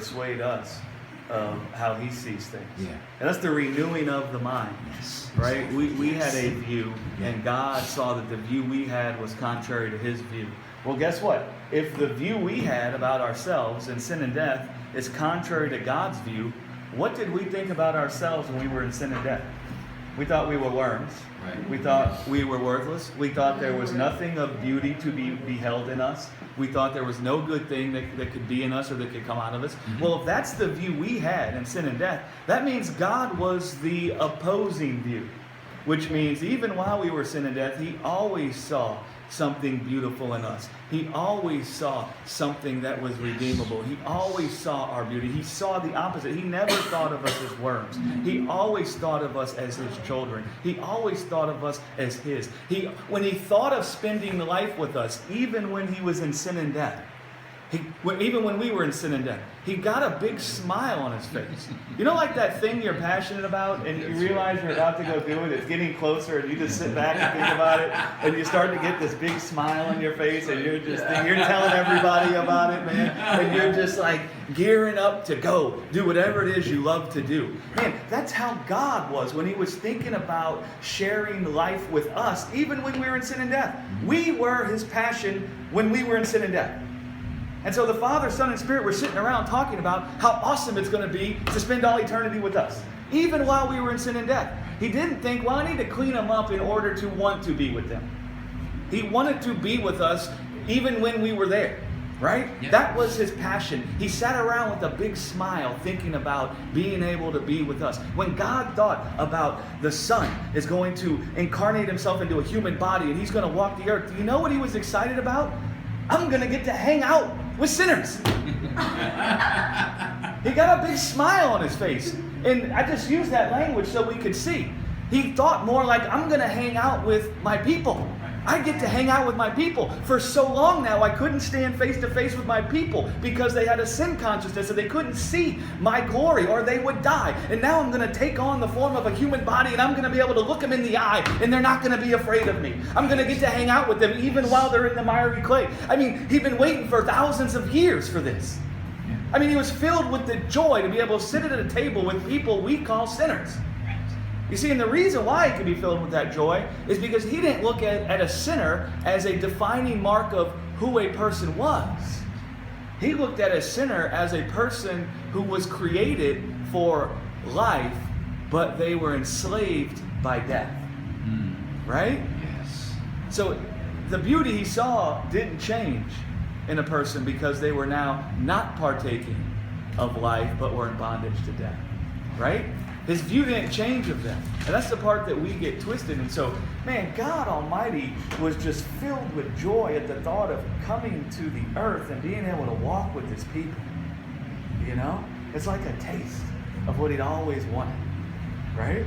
persuade us of how he sees things. Yeah. And that's the renewing of the mind. Yes. Right? We Yes. had a view, Yeah. and God saw that the view we had was contrary to his view. Well, guess what? If the view we had about ourselves and sin and death is contrary to God's view, what did we think about ourselves when we were in sin and death? We thought we were worms. Right. We thought we were worthless. We thought there was nothing of beauty to be beheld in us. We thought there was no good thing that could be in us or that could come out of us. Mm-hmm. Well, if that's the view we had in sin and death, that means God was the opposing view. Which means even while we were sin and death, he always saw something beautiful in us. He always saw something that was redeemable. He always saw our beauty. He saw the opposite. He never thought of us as worms. He always thought of us as his children. He always thought of us as his. When he thought of spending life with us, even when he was in sin and death, even when we were in sin and death, he got a big smile on his face. You know, like that thing you're passionate about and you realize you're about to go do it, it's getting closer, and you just sit back and think about it, and you start to get this big smile on your face, and you're telling everybody about it, man, and you're just like gearing up to go do whatever it is you love to do. Man, that's how God was when he was thinking about sharing life with us, even when we were in sin and death. We were his passion when we were in sin and death. And so the Father, Son, and Spirit were sitting around talking about how awesome it's going to be to spend all eternity with us, even while we were in sin and death. He didn't think, well, I need to clean them up in order to want to be with them. He wanted to be with us even when we were there, right? Yeah. That was his passion. He sat around with a big smile thinking about being able to be with us. When God thought about the Son is going to incarnate himself into a human body and he's going to walk the earth, do you know what he was excited about? I'm going to get to hang out with sinners. He got a big smile on his face. And I just used that language so we could see. He thought more like, I'm going to hang out with my people. I get to hang out with my people. For so long now, I couldn't stand face to face with my people because they had a sin consciousness and they couldn't see my glory or they would die. And now I'm going to take on the form of a human body and I'm going to be able to look them in the eye and they're not going to be afraid of me. I'm going to get to hang out with them even while they're in the miry clay. I mean, he'd been waiting for thousands of years for this. I mean, he was filled with the joy to be able to sit at a table with people we call sinners. You see, and the reason why he could be filled with that joy is because he didn't look at a sinner as a defining mark of who a person was. He looked at a sinner as a person who was created for life, but they were enslaved by death. Right? Yes. So the beauty he saw didn't change in a person because they were now not partaking of life, but were in bondage to death. Right? His view didn't change of them. And that's the part that we get twisted. And so, man, God Almighty was just filled with joy at the thought of coming to the earth and being able to walk with his people. You know? It's like a taste of what he'd always wanted. Right?